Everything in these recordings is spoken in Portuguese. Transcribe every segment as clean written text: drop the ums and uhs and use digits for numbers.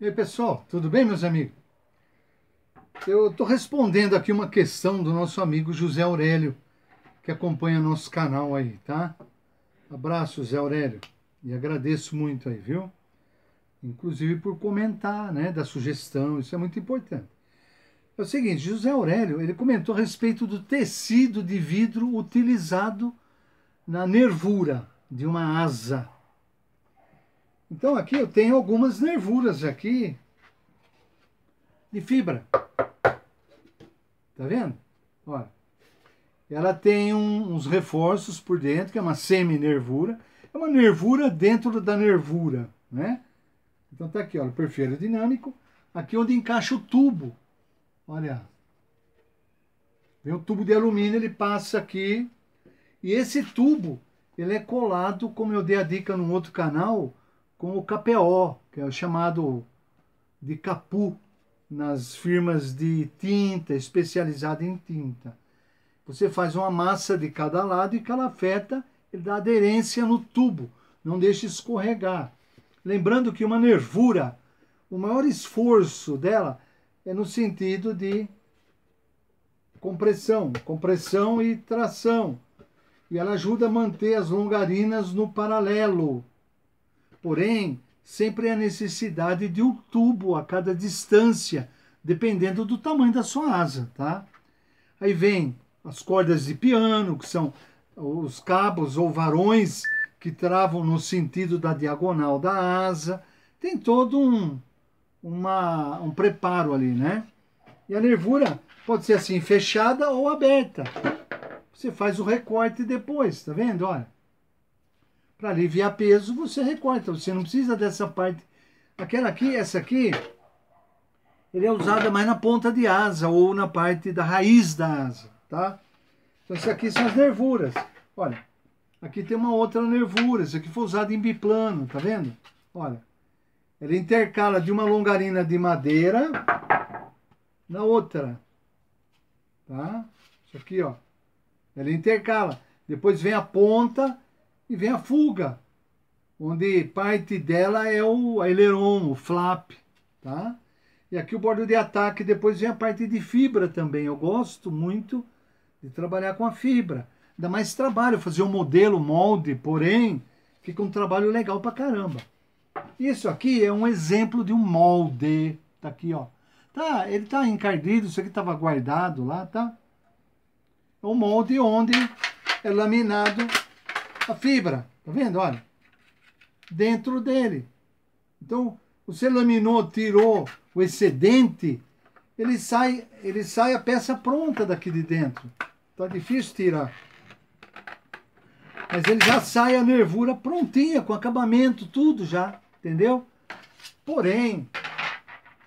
E aí, pessoal, tudo bem, meus amigos? Eu estou respondendo aqui uma questão do nosso amigo José Aurélio, que acompanha nosso canal aí, tá? Abraço, José Aurélio, e agradeço muito aí, viu? Inclusive por comentar, né, da sugestão, isso é muito importante. É o seguinte, José Aurélio, ele comentou a respeito do tecido de vidro utilizado na nervura de uma asa. Então aqui eu tenho algumas nervuras aqui de fibra. Tá vendo? Olha, ela tem uns reforços por dentro, que é uma semi-nervura. É uma nervura dentro da nervura, né? Então tá aqui, olha, o perfil aerodinâmico. Aqui onde encaixa o tubo. Olha. Vem um tubo de alumínio, ele passa aqui. E esse tubo, ele é colado, como eu dei a dica num outro canal, com o KPO, que é o chamado de capu, nas firmas de tinta, especializada em tinta. Você faz uma massa de cada lado e calafeta, ele dá aderência no tubo, não deixa escorregar. Lembrando que uma nervura, o maior esforço dela é no sentido de compressão e tração. E ela ajuda a manter as longarinas no paralelo. Porém, sempre há necessidade de um tubo a cada distância, dependendo do tamanho da sua asa, tá? Aí vem as cordas de piano, que são os cabos ou varões que travam no sentido da diagonal da asa. Tem todo um preparo ali, né? E a nervura pode ser assim, fechada ou aberta. Você faz o recorte depois, tá vendo? Olha. Para aliviar peso, você recorta. Você não precisa dessa parte. Aquela aqui, essa aqui, ele é usada mais na ponta de asa ou na parte da raiz da asa, tá? Então, isso aqui são as nervuras. Olha, aqui tem uma outra nervura. Isso aqui foi usado em biplano, tá vendo? Olha, ela intercala de uma longarina de madeira na outra, tá? Isso aqui, ó, ela intercala. Depois vem a ponta e vem a fuga, onde parte dela é o aileron, o flap, tá? E aqui o bordo de ataque, depois vem a parte de fibra também. Eu gosto muito de trabalhar com a fibra. Dá mais trabalho fazer um modelo, molde, porém, fica um trabalho legal pra caramba. Isso aqui é um exemplo de um molde. Tá aqui, ó. Tá, ele tá encardido, isso aqui tava guardado lá, tá? É um molde onde é laminado a fibra, tá vendo? Olha, dentro dele. Então, você laminou, tirou o excedente, ele sai a peça pronta daqui de dentro. Tá difícil tirar. Mas ele já sai a nervura prontinha, com acabamento, tudo já, entendeu? Porém,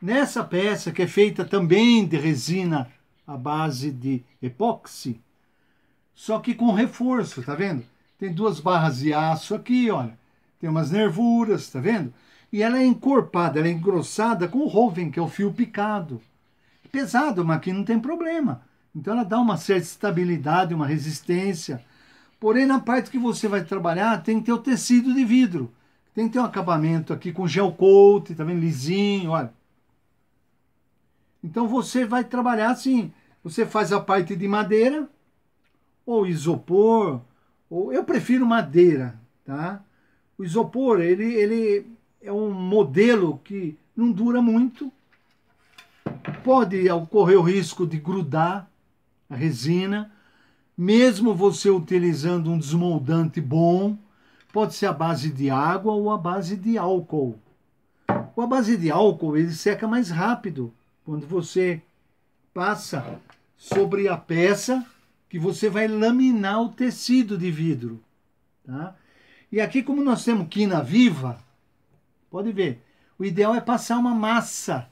nessa peça, que é feita também de resina à base de epóxi, só que com reforço, tá vendo? Tem duas barras de aço aqui, olha. Tem umas nervuras, tá vendo? E ela é encorpada, ela é engrossada com o Roven, que é o fio picado. É pesado, mas aqui não tem problema. Então ela dá uma certa estabilidade, uma resistência. Porém, na parte que você vai trabalhar, tem que ter o tecido de vidro. Tem que ter um acabamento aqui com gel coat, tá vendo? Lisinho, olha. Então você vai trabalhar assim. Você faz a parte de madeira, ou isopor, ou eu prefiro madeira, tá? O isopor, ele é um modelo que não dura muito. Pode ocorrer o risco de grudar a resina, mesmo você utilizando um desmoldante bom, pode ser a base de água ou a base de álcool. O a base de álcool, ele seca mais rápido quando você passa sobre a peça que você vai laminar o tecido de vidro, tá? E aqui, como nós temos quina viva, pode ver, o ideal é passar uma massa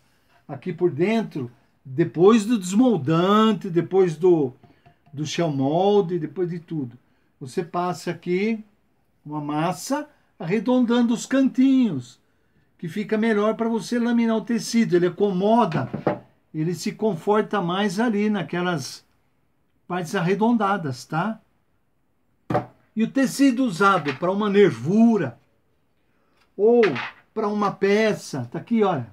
aqui por dentro, depois do desmoldante, depois do shell mold, depois de tudo. Você passa aqui uma massa arredondando os cantinhos, que fica melhor para você laminar o tecido. Ele acomoda, ele se conforta mais ali naquelas partes arredondadas, tá? E o tecido usado para uma nervura ou para uma peça, tá aqui, olha.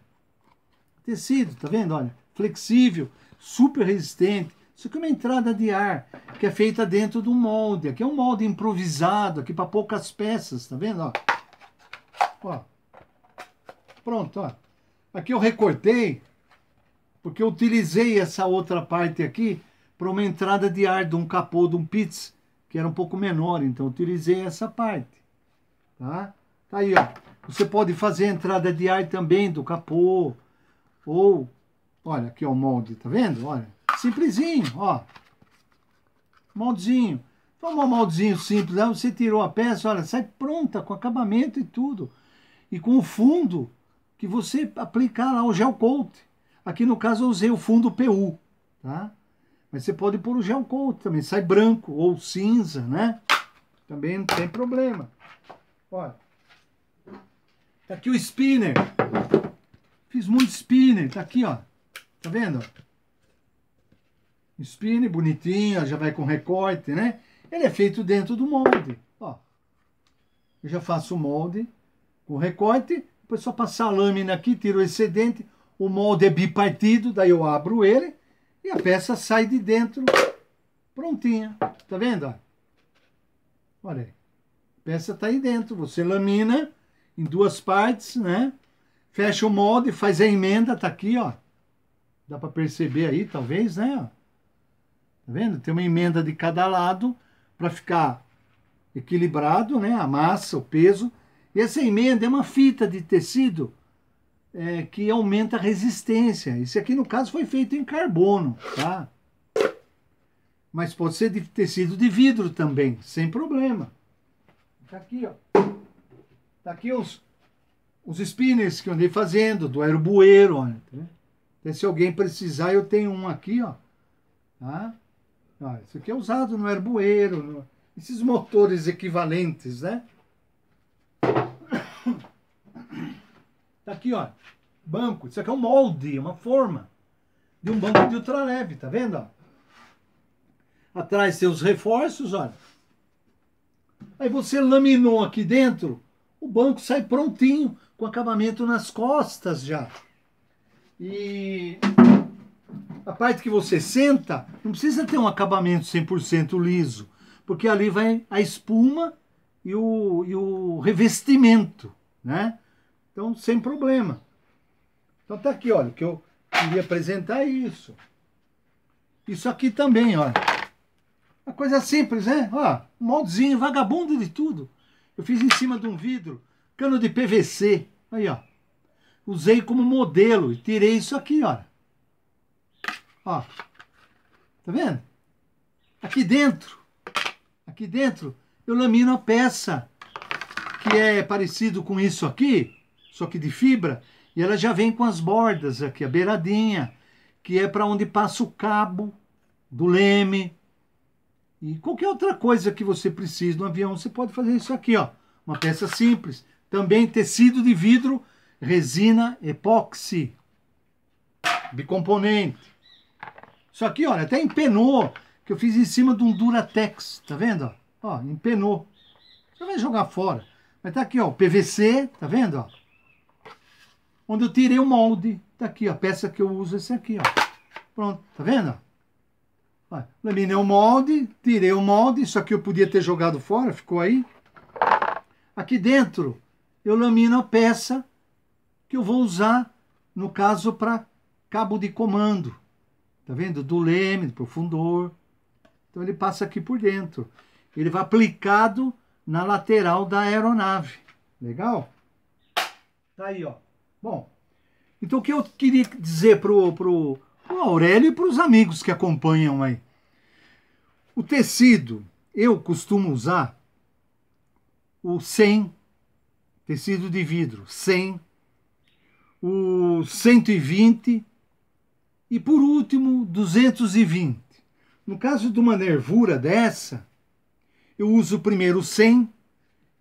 tecido, tá vendo? Olha, flexível, super resistente. Isso aqui é uma entrada de ar que é feita dentro de um molde. Aqui é um molde improvisado, aqui para poucas peças, tá vendo? Ó. Ó. Pronto, ó. Aqui eu recortei, porque eu utilizei essa outra parte aqui para uma entrada de ar de um capô de um Pitts, que era um pouco menor, então eu utilizei essa parte. Tá? Tá aí, ó. Você pode fazer a entrada de ar também do capô, ou, olha, aqui ó, o molde, tá vendo? Olha, simplesinho, ó. Moldezinho. Então, um moldezinho simples, aí você tirou a peça, olha, sai pronta, com acabamento e tudo. E com o fundo que você aplicar lá o gel coat. Aqui no caso eu usei o fundo PU, tá? Mas você pode pôr o gel coat também, sai branco ou cinza, né? Também não tem problema. Olha. Tá aqui o spinner. Fiz muito spinner, tá aqui, ó. Tá vendo? Spinner bonitinho, já vai com recorte, né? Ele é feito dentro do molde, ó. Eu já faço o molde com recorte, depois só passar a lâmina aqui, tiro o excedente, o molde é bipartido, daí eu abro ele e a peça sai de dentro prontinha. Tá vendo? Ó? Olha aí. A peça tá aí dentro, você lamina em duas partes, né? Fecha o molde, faz a emenda, tá aqui, ó. Dá para perceber aí, talvez, né? Tá vendo? Tem uma emenda de cada lado para ficar equilibrado, né? A massa, o peso. E essa emenda é uma fita de tecido que aumenta a resistência. Esse aqui, no caso, foi feito em carbono, tá? Mas pode ser de tecido de vidro também, sem problema. Tá aqui, ó. Tá aqui os spinners que eu andei fazendo, do aerobueiro, olha. Tá vendo? Então, se alguém precisar, eu tenho um aqui, ó. Tá? Ó, esse aqui é usado no aerobueiro, esses motores equivalentes, né? Tá aqui, ó, banco. Isso aqui é um molde, uma forma de um banco de ultraleve, tá vendo? Ó? Atrás tem os reforços, olha. Aí você laminou aqui dentro, o banco sai prontinho, com acabamento nas costas já. E a parte que você senta, não precisa ter um acabamento 100% liso, porque ali vai a espuma e o revestimento, né? Então, sem problema. Então tá aqui, olha, que eu queria apresentar isso. Isso aqui também, olha. Uma coisa simples, né? Ó, um moldezinho vagabundo de tudo. Eu fiz em cima de um vidro, cano de PVC. Aí, ó. Usei como modelo e tirei isso aqui, olha. Ó. Tá vendo? Aqui dentro, eu lamino a peça, que é parecido com isso aqui, só que de fibra, e ela já vem com as bordas aqui, a beiradinha, que é para onde passa o cabo do leme. E qualquer outra coisa que você precise no avião, você pode fazer isso aqui, ó. Uma peça simples. Também tecido de vidro, resina epóxi, bicomponente. Isso aqui, olha, até empenou, que eu fiz em cima de um Duratex, tá vendo? Ó, empenou. Você vai jogar fora. Mas tá aqui, ó, PVC, tá vendo? Ó? Onde eu tirei o molde. Tá aqui, ó, a peça que eu uso é essa aqui, ó. Pronto, tá vendo? Ó, laminei o molde, tirei o molde, isso aqui eu podia ter jogado fora, ficou aí. Aqui dentro, eu lamino a peça que eu vou usar, no caso, para cabo de comando. Tá vendo? Do leme, do profundor. Então ele passa aqui por dentro. Ele vai aplicado na lateral da aeronave. Legal? Tá aí, ó. Bom, então o que eu queria dizer pro Aurélio e para os amigos que acompanham aí. O tecido, eu costumo usar o 100, tecido de vidro, 100, o 120 e, por último, 220. No caso de uma nervura dessa, eu uso primeiro o 100,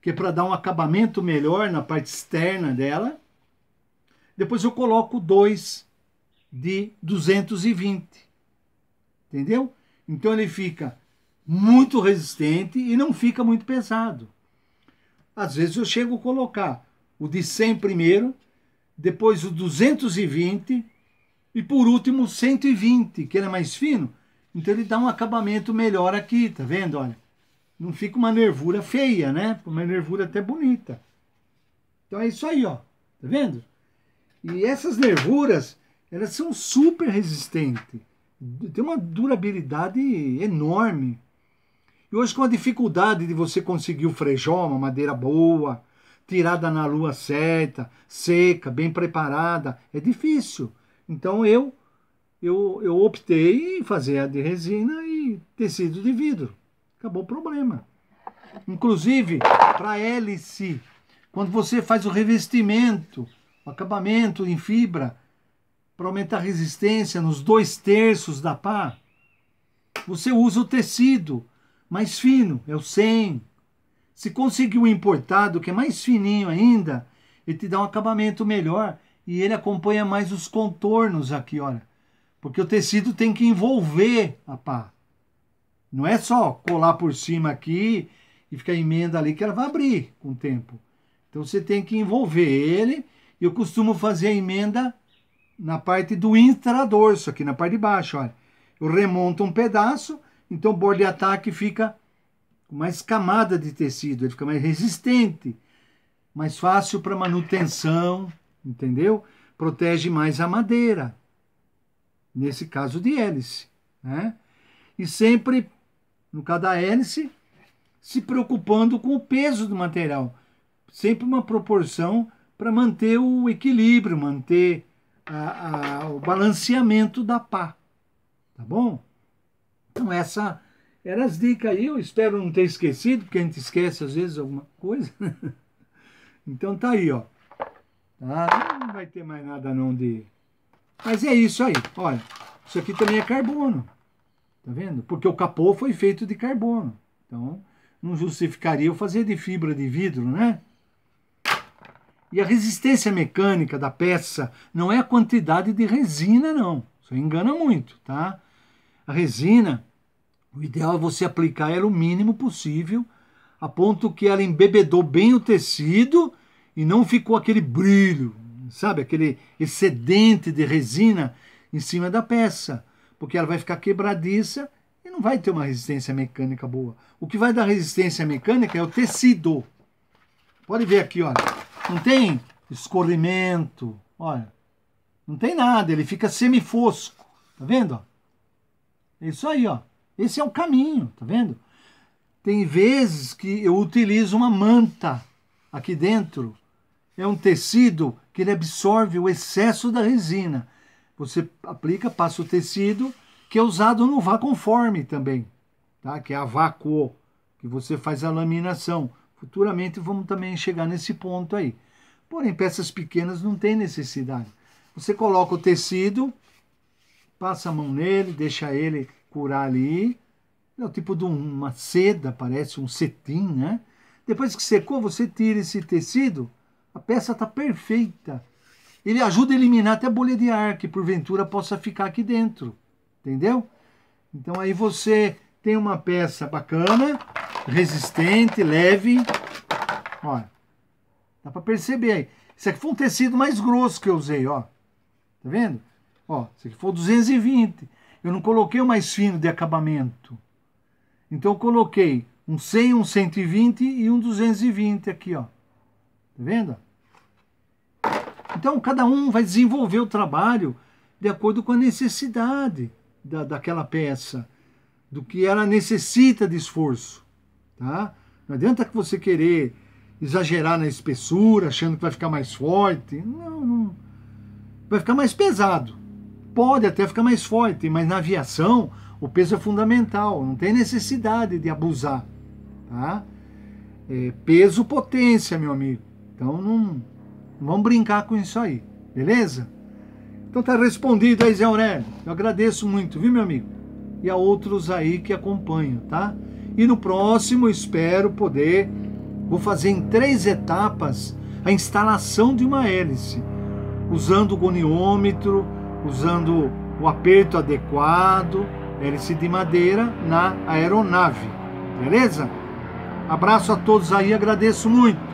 que é para dar um acabamento melhor na parte externa dela. Depois eu coloco 2 de 220. Entendeu? Então ele fica muito resistente e não fica muito pesado. Às vezes eu chego a colocar o de 100 primeiro, depois o 220 E por último, 120, que ele é mais fino. Então ele dá um acabamento melhor aqui, tá vendo? Olha, não fica uma nervura feia, né? Uma nervura até bonita. Então é isso aí, ó. Tá vendo? E essas nervuras, elas são super resistentes. Tem uma durabilidade enorme. E hoje, com a dificuldade de você conseguir o frejó, uma madeira boa, tirada na lua certa, seca, bem preparada, é difícil. Então eu optei em fazer a de resina e tecido de vidro. Acabou o problema. Inclusive, para hélice, quando você faz o revestimento, o acabamento em fibra, para aumentar a resistência nos 2/3 da pá, você usa o tecido mais fino, é o 100. Se conseguir o importado, que é mais fininho ainda, ele te dá um acabamento melhor e ele acompanha mais os contornos aqui, olha. Porque o tecido tem que envolver a pá. Não é só colar por cima aqui e ficar emenda ali que ela vai abrir com o tempo. Então você tem que envolver ele. Eu costumo fazer a emenda na parte do intradorso, aqui na parte de baixo, olha. Eu remonto um pedaço, então o bordo de ataque fica com mais camada de tecido, ele fica mais resistente, mais fácil para manutenção, entendeu? Protege mais a madeira, nesse caso de hélice, né? E sempre, no caso da hélice, se preocupando com o peso do material, sempre uma proporção para manter o equilíbrio, manter o balanceamento da pá, tá bom? Então essa eram as dicas aí, eu espero não ter esquecido, porque a gente esquece às vezes alguma coisa. Então tá aí, ó. Tá? Não vai ter mais nada não de... Mas é isso aí, olha, isso aqui também é carbono, tá vendo? Porque o capô foi feito de carbono, então não justificaria eu fazer de fibra de vidro, né? E a resistência mecânica da peça não é a quantidade de resina, não. Isso engana muito, tá? A resina, o ideal é você aplicar ela o mínimo possível, a ponto que ela embebedou bem o tecido e não ficou aquele brilho, sabe? Aquele excedente de resina em cima da peça, porque ela vai ficar quebradiça e não vai ter uma resistência mecânica boa. O que vai dar resistência mecânica é o tecido. Pode ver aqui, olha. Não tem escorrimento, olha, não tem nada, ele fica semifosco, tá vendo? É isso aí, ó. Esse é o caminho, tá vendo? Tem vezes que eu utilizo uma manta aqui dentro, é um tecido que ele absorve o excesso da resina. Você aplica, passa o tecido, que é usado no Vaconforme também, tá? Que é a vácuo, que você faz a laminação. Futuramente vamos também chegar nesse ponto aí. Porém, peças pequenas não tem necessidade. Você coloca o tecido, passa a mão nele, deixa ele curar ali. É o tipo de uma seda, parece um cetim, né? Depois que secou, você tira esse tecido, a peça está perfeita. Ele ajuda a eliminar até bolha de ar, que porventura possa ficar aqui dentro. Entendeu? Então aí você tem uma peça bacana, resistente, leve. Olha, dá para perceber aí. Esse aqui foi um tecido mais grosso que eu usei, ó. Tá vendo? Ó, esse aqui foi o 220. Eu não coloquei o mais fino de acabamento. Então eu coloquei um 100, um 120 e um 220 aqui, ó. Tá vendo? Então cada um vai desenvolver o trabalho de acordo com a necessidade daquela peça, do que ela necessita de esforço, tá? Não adianta que você querer exagerar na espessura, achando que vai ficar mais forte. Não. Vai ficar mais pesado. Pode até ficar mais forte, mas na aviação o peso é fundamental. Não tem necessidade de abusar, tá? É peso, potência, meu amigo. Então não vamos brincar com isso aí, beleza? Então tá respondido aí, Zé Aurélio. Eu agradeço muito, viu, meu amigo? E a outros aí que acompanham, tá? E no próximo espero poder... Vou fazer em 3 etapas a instalação de uma hélice, usando o goniômetro, usando o aperto adequado, hélice de madeira na aeronave, beleza? Abraço a todos aí, agradeço muito.